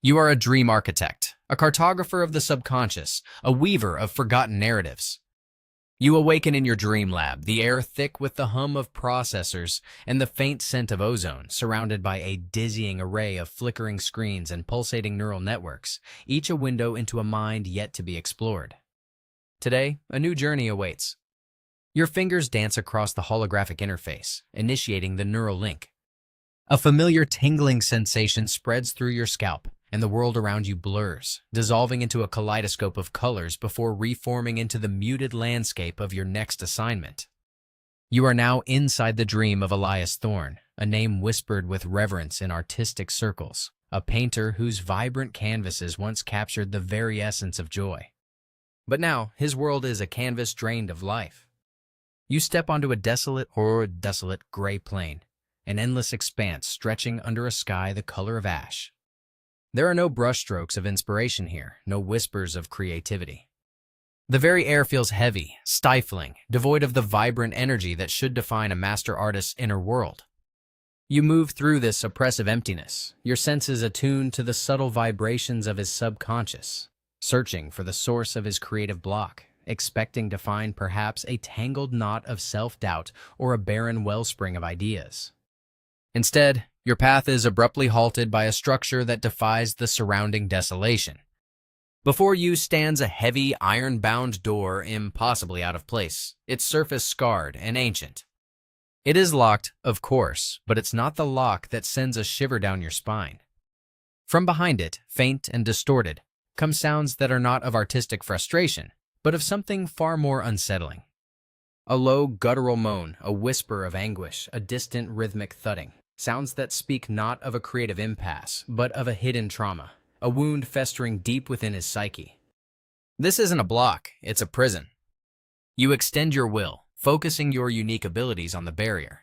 You are a dream architect, a cartographer of the subconscious, a weaver of forgotten narratives. You awaken in your dream lab, the air thick with the hum of processors and the faint scent of ozone, surrounded by a dizzying array of flickering screens and pulsating neural networks, each a window into a mind yet to be explored. Today, a new journey awaits. Your fingers dance across the holographic interface, initiating the neural link. A familiar tingling sensation spreads through your scalp, and the world around you blurs, dissolving into a kaleidoscope of colors before reforming into the muted landscape of your next assignment. You are now inside the dream of Elias Thorne, a name whispered with reverence in artistic circles, a painter whose vibrant canvases once captured the very essence of joy. But now, his world is a canvas drained of life. You step onto a desolate gray plain, an endless expanse stretching under a sky the color of ash. There are no brushstrokes of inspiration here, no whispers of creativity. The very air feels heavy, stifling, devoid of the vibrant energy that should define a master artist's inner world. You move through this oppressive emptiness, your senses attuned to the subtle vibrations of his subconscious, searching for the source of his creative block, expecting to find perhaps a tangled knot of self-doubt or a barren wellspring of ideas. Instead, your path is abruptly halted by a structure that defies the surrounding desolation. Before you stands a heavy, iron-bound door impossibly out of place, its surface scarred and ancient. It is locked, of course, but it's not the lock that sends a shiver down your spine. From behind it, faint and distorted, come sounds that are not of artistic frustration, but of something far more unsettling. A low, guttural moan, a whisper of anguish, a distant rhythmic thudding. Sounds that speak not of a creative impasse, but of a hidden trauma, a wound festering deep within his psyche. This isn't a block, it's a prison. You extend your will, focusing your unique abilities on the barrier.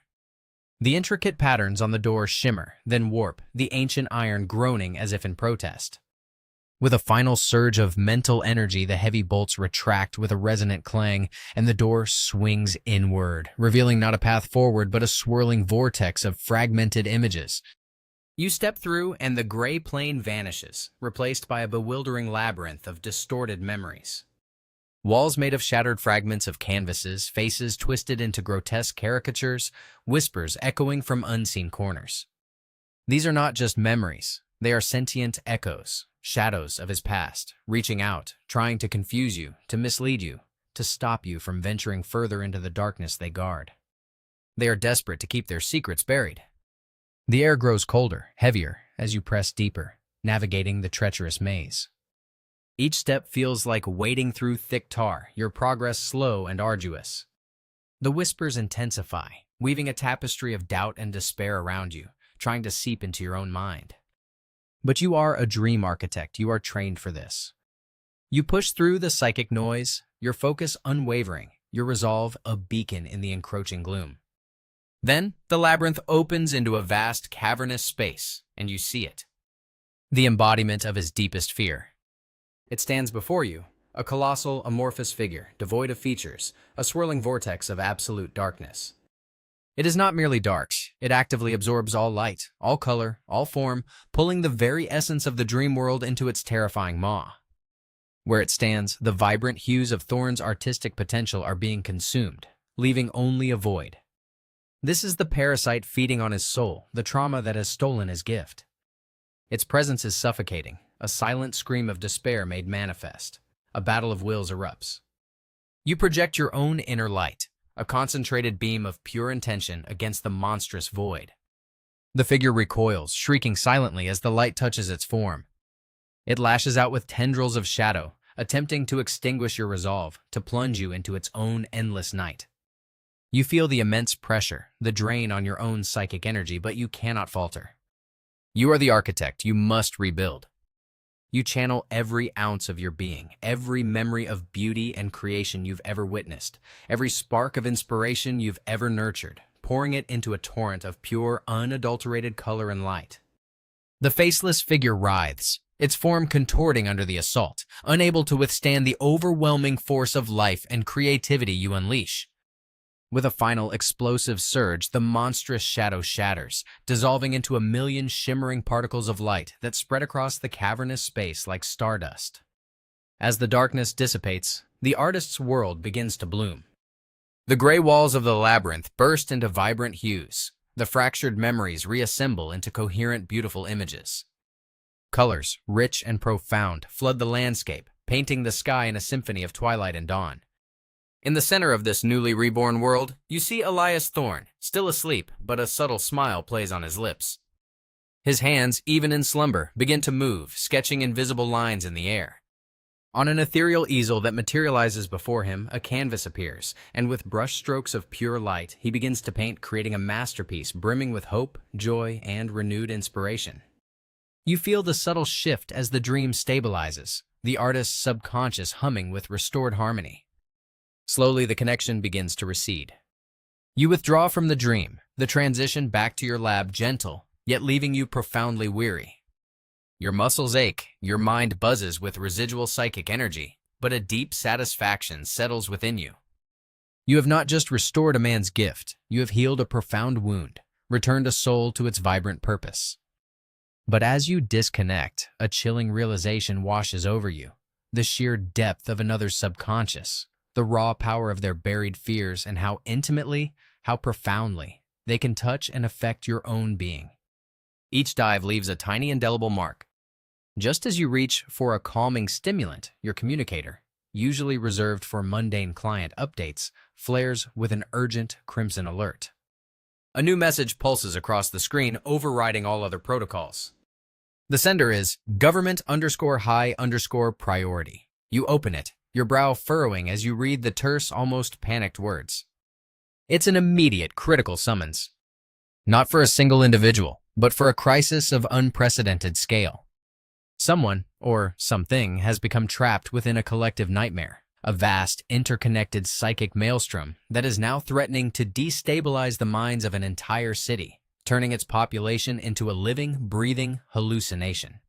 The intricate patterns on the door shimmer, then warp, the ancient iron groaning as if in protest. With a final surge of mental energy, the heavy bolts retract with a resonant clang, and the door swings inward, revealing not a path forward but a swirling vortex of fragmented images. You step through, and the gray plane vanishes, replaced by a bewildering labyrinth of distorted memories. Walls made of shattered fragments of canvases, faces twisted into grotesque caricatures, whispers echoing from unseen corners. These are not just memories, they are sentient echoes. Shadows of his past, reaching out, trying to confuse you, to mislead you, to stop you from venturing further into the darkness they guard. They are desperate to keep their secrets buried. The air grows colder, heavier, as you press deeper, navigating the treacherous maze. Each step feels like wading through thick tar, your progress slow and arduous. The whispers intensify, weaving a tapestry of doubt and despair around you, trying to seep into your own mind. But you are a dream architect. You are trained for this. You push through the psychic noise, your focus unwavering, your resolve a beacon in the encroaching gloom. Then, the labyrinth opens into a vast, cavernous space, and you see it. The embodiment of his deepest fear. It stands before you, a colossal, amorphous figure, devoid of features, a swirling vortex of absolute darkness. It is not merely dark, it actively absorbs all light, all color, all form, pulling the very essence of the dream world into its terrifying maw. Where it stands, the vibrant hues of Thorne's artistic potential are being consumed, leaving only a void. This is the parasite feeding on his soul, the trauma that has stolen his gift. Its presence is suffocating, a silent scream of despair made manifest. A battle of wills erupts. You project your own inner light, a concentrated beam of pure intention against the monstrous void. The figure recoils, shrieking silently as the light touches its form. It lashes out with tendrils of shadow, attempting to extinguish your resolve, to plunge you into its own endless night. You feel the immense pressure, the drain on your own psychic energy, but you cannot falter. You are the architect, you must rebuild. You channel every ounce of your being, every memory of beauty and creation you've ever witnessed, every spark of inspiration you've ever nurtured, pouring it into a torrent of pure, unadulterated color and light. The faceless figure writhes, its form contorting under the assault, unable to withstand the overwhelming force of life and creativity you unleash. With a final explosive surge, the monstrous shadow shatters, dissolving into a million shimmering particles of light that spread across the cavernous space like stardust. As the darkness dissipates, the artist's world begins to bloom. The gray walls of the labyrinth burst into vibrant hues. The fractured memories reassemble into coherent, beautiful images. Colors, rich and profound, flood the landscape, painting the sky in a symphony of twilight and dawn. In the center of this newly reborn world, you see Elias Thorne, still asleep, but a subtle smile plays on his lips. His hands, even in slumber, begin to move, sketching invisible lines in the air. On an ethereal easel that materializes before him, a canvas appears, and with brushstrokes of pure light, he begins to paint, creating a masterpiece brimming with hope, joy, and renewed inspiration. You feel the subtle shift as the dream stabilizes, the artist's subconscious humming with restored harmony. Slowly, the connection begins to recede. You withdraw from the dream, the transition back to your lab gentle, yet leaving you profoundly weary. Your muscles ache, your mind buzzes with residual psychic energy, but a deep satisfaction settles within you. You have not just restored a man's gift, you have healed a profound wound, returned a soul to its vibrant purpose. But as you disconnect, a chilling realization washes over you, the sheer depth of another's subconscious, the raw power of their buried fears, and how intimately, how profoundly, they can touch and affect your own being. Each dive leaves a tiny indelible mark. Just as you reach for a calming stimulant, your communicator, usually reserved for mundane client updates, flares with an urgent crimson alert. A new message pulses across the screen, overriding all other protocols. The sender is government_high_priority. You open it, your brow furrowing as you read the terse, almost panicked words. It's an immediate, critical summons. Not for a single individual, but for a crisis of unprecedented scale. Someone, or something, has become trapped within a collective nightmare, a vast, interconnected psychic maelstrom that is now threatening to destabilize the minds of an entire city, turning its population into a living, breathing hallucination.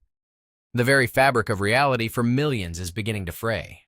The very fabric of reality for millions is beginning to fray.